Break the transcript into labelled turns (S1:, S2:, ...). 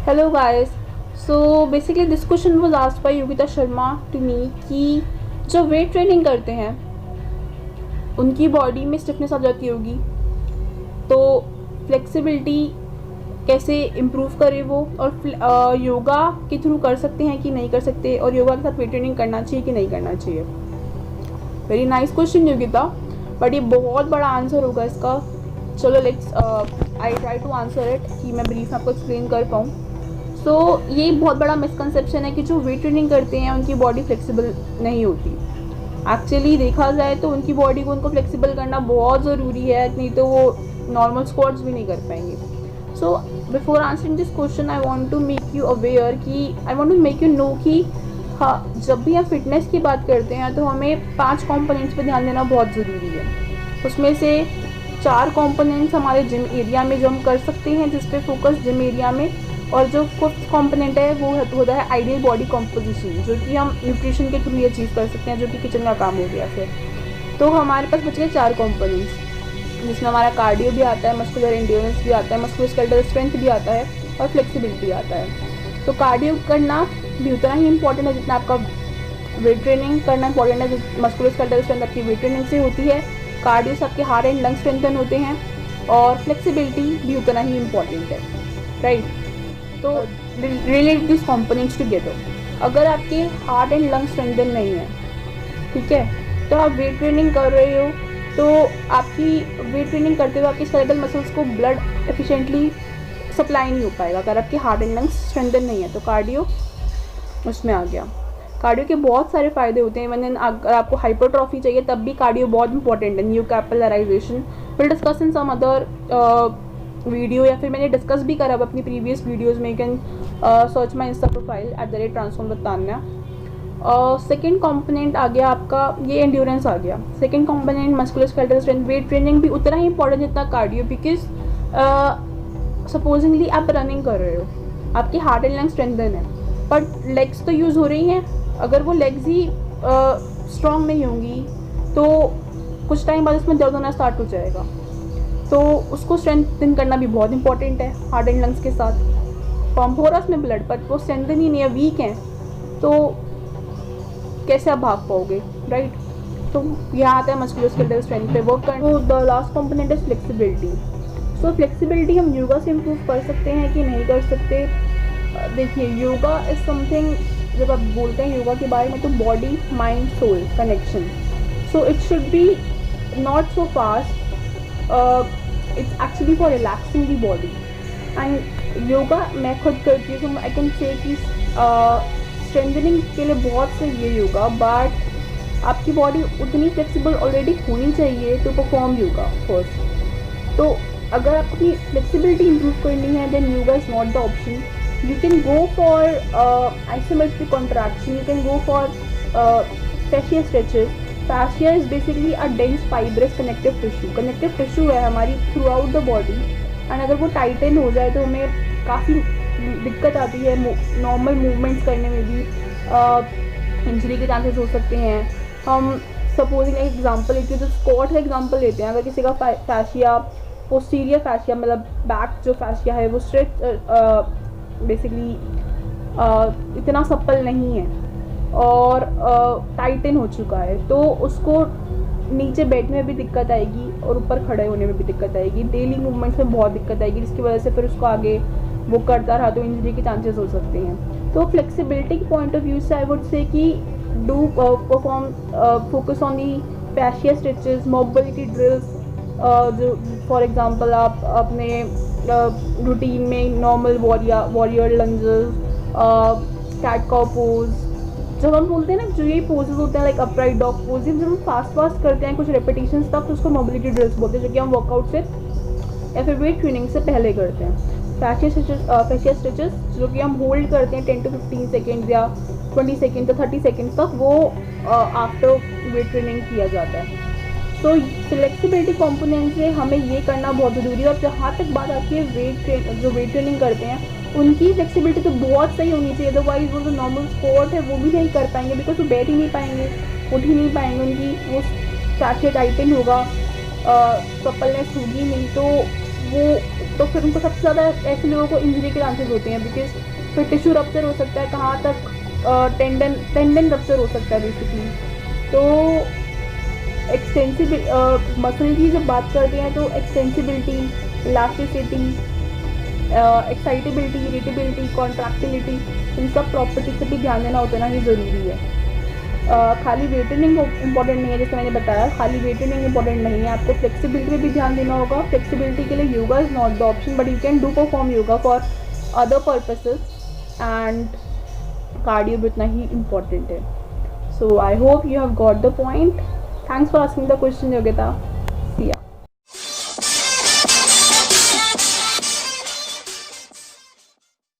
S1: Hello guys. So basically this question was asked by Yogita Sharma to me कि जो weight training करते हैं उनकी बॉडी में स्टिफनेस आ जाती होगी, तो फ्लेक्सिबिलिटी कैसे इम्प्रूव करे वो, और योगा के थ्रू कर सकते हैं कि नहीं कर सकते, और योगा के साथ वेट ट्रेनिंग करना चाहिए कि नहीं करना चाहिए। Very nice question Yogita, but ये बहुत बड़ा आंसर होगा इसका। चलो let's I try to answer it कि मैं ब्रीफ में आपको एक्सप्लेन कर पाऊँ। सो ये बहुत बड़ा मिसकंसेप्शन है कि जो वेट ट्रेनिंग करते हैं उनकी बॉडी फ्लेक्सिबल नहीं होती। एक्चुअली देखा जाए तो उनकी बॉडी को उनको फ्लेक्सिबल करना बहुत ज़रूरी है, नहीं तो वो नॉर्मल स्क्वाट्स भी नहीं कर पाएंगे। So before answering this question I want to make you aware कि I want to make you know कि हाँ, जब भी हम फिटनेस की बात करते हैं तो हमें 5 कंपोनेंट्स पे ध्यान देना बहुत ज़रूरी है। उसमें से 4 कंपोनेंट्स हमारे जिम एरिया में जो हम कर सकते हैं, जिस पे फोकस जिम एरिया में, और जो 5th कंपोनेंट है वो होता है आइडियल बॉडी कॉम्पोजिशन, जो कि हम न्यूट्रिशन के थ्रू ही अचीव कर सकते हैं, जो कि किचन का काम हो गया। फिर तो हमारे पास बच गए 4 कंपोनेंट्स, जिसमें हमारा कार्डियो भी आता है, मस्कुलर एंड्योरेंस भी आता है, मस्कुलोस्केलेटल स्ट्रेंथ भी आता है, और फ्लेक्सिबिलिटी आता है। तो कार्डियो करना भी उतना ही इंपॉर्टेंट है जितना आपका वेट ट्रेनिंग करना इंपॉर्टेंट है। मस्कुलोस्केलेटल स्ट्रेंथ आपकी वेट ट्रेनिंग से होती है, कार्डियो से आपके हार्ट एंड लंग स्ट्रेंथन होते हैं, और फ्लेक्सिबिलिटी भी उतना ही इम्पॉर्टेंट है, राइट। तो रिलेट दिस कंपोनेंट्स टुगेदर। अगर आपके हार्ट एंड लंग स्ट्रेंथन नहीं है, ठीक है, तो आप वेट ट्रेनिंग कर रहे हो, तो आपकी वेट ट्रेनिंग करते हुए आपके स्केलेटल मसल्स को ब्लड एफिशिएंटली सप्लाई नहीं हो पाएगा अगर आपके हार्ट एंड लंग्स स्ट्रेंथन नहीं है। तो कार्डियो उसमें आ गया। कार्डियो के बहुत सारे फ़ायदे होते हैं। मैंने अगर आपको हाइपरट्रॉफी चाहिए तब भी कार्डियो बहुत इंपॉर्टेंट है। New capillarization will discuss in some other video, या फिर मैंने डिस्कस भी करा अपनी प्रीवियस वीडियोज़ में। You can search my insta profile @transform with Tanya. Second component आ गया आपका, ये एंड्योरेंस आ गया। Second component musculoskeletal strength. Weight training भी उतना ही इंपॉर्टेंट जितना कार्डियो, बिकॉज सपोजिंगली आप रनिंग कर रहे हो, आपकी हार्ट एंड लंग स्ट्रेंथन है, बट लेग्स तो यूज़ हो रही हैं। अगर वो लेग्स ही स्ट्रॉन्ग नहीं होंगी तो कुछ टाइम बाद उसमें दर्द होना स्टार्ट हो जाएगा। तो उसको स्ट्रेंथन करना भी बहुत इंपॉर्टेंट है हार्ट एंड लंग्स के साथ। पंप हो रहा है उसमें ब्लड, बट वो स्ट्रेंथन ही नहीं है, वीक हैं, तो कैसे आप भाग पाओगे, राइट। तो यहाँ आता है मस्कुलोस्केलेटल स्ट्रेंथ पे वर्क करना। तो the last component is flexibility. So flexibility हम योगा से इम्प्रूव कर सकते हैं कि नहीं कर सकते। देखिए, योगा इज़ समथिंग, जब आप बोलते हैं योगा के बारे में तो body mind soul connection, so it should be not so fast, it's actually for relaxing the body. And yoga मैं खुद करती हूँ, तो आई कैन से कि स्ट्रेंथनिंग के लिए बहुत सही है योगा, बट आपकी बॉडी उतनी फ्लेक्सिबल ऑलरेडी होनी चाहिए टू परफॉर्म योगा फर्स्ट। तो अगर आपको अपनी फ्लेक्सिबिलिटी इम्प्रूव करनी है then yoga is not the option. You can go for isometric contraction, you can go for fascia stretches. Fascia is basically a dense fibrous connective tissue. Connective tissue है हमारी throughout the body, and अगर वो Titan हो जाए तो हमें काफ़ी दिक्कत आती है नॉर्मल मूवमेंट्स करने में भी, इंजरी के चांसेस हो सकते हैं। हम सपोजिंग एक एग्जांपल लेते हैं, तो स्क्वाट का एग्जांपल लेते हैं। अगर किसी का फैशिया, पोस्टीरियर फैशिया मतलब बैक जो फैशिया है वो स्ट्रेच बेसिकली इतना सप्पल नहीं है और टाइटन हो चुका है, तो उसको नीचे बैठने में भी दिक्कत आएगी और ऊपर खड़े होने में भी दिक्कत आएगी, डेली मूवमेंट्स में बहुत दिक्कत आएगी, जिसकी वजह से फिर उसको आगे वो करता रहा तो इंजरी के चांसेस हो सकते हैं। तो फ्लेक्सिबिलिटी के पॉइंट ऑफ व्यू से आई वुड से कि do perform focus on the fascia stretches, mobility drills, जो फॉर एग्जांपल आप अपने रूटीन में normal warrior lunges, cat cow pose, जब हम बोलते हैं ना, जो ये पोजेस होते हैं लाइक अपराइट डॉग पोज, जब हम फास्ट करते हैं कुछ रेपिटेशंस तक, तो उसको मोबिलिटी ड्रिल्स बोलते हैं, जो कि हम वर्कआउट से या फिर वेट ट्रेनिंग से पहले करते हैं। फैशिया स्ट्रेचेस जो कि हम होल्ड करते हैं 10 to 15 सेकेंड्स या 20 सेकेंड तो 30 सेकेंड्स तक, वो आफ्टर वेट ट्रेनिंग किया जाता है। तो फ्लेक्सिबिलिटी कंपोनेंट से हमें ये करना बहुत ज़रूरी है। और जहाँ तक बात आती है जो वेट ट्रेनिंग करते हैं उनकी फ्लेक्सिबिलिटी तो बहुत सही होनी चाहिए, अदरवाइज वो जो नॉर्मल स्क्वाट है वो भी नहीं कर पाएंगे, बिकॉज वो बैठ ही नहीं पाएंगे, उठ ही नहीं पाएंगे, उनकी वो फैशिया टाइटन होगा, सप्पलनेस होगी नहीं, तो वो तो फिर उनको सबसे ज़्यादा ऐसे लोगों को इंजरी के चांसेस होते हैं, बिकॉज फिर टिश्यू रप्चर हो सकता है, कहाँ तक टेंडन रप्चर हो सकता है बेसिकली। तो एक्सटेंसिव मसल की जब बात करते हैं तो extensibility, elasticity, excitability, irritability, contractility, इन सब प्रॉपर्टी से भी ध्यान देना उतना ही ज़रूरी है। खाली वेट ट्रेनिंग इंपॉर्टेंट नहीं है, जैसे मैंने बताया खाली वेट ट्रेनिंग इंपॉर्टेंट नहीं है, आपको फ्लेक्सिबिलिटी पे भी ध्यान देना होगा। फ्लेक्सिबिलिटी के लिए yoga is not the option, but you can do perform yoga for other purposes, and cardio भी उतना ही इम्पॉर्टेंट है। So I hope you have got the point. Thanks for asking the question Yogita.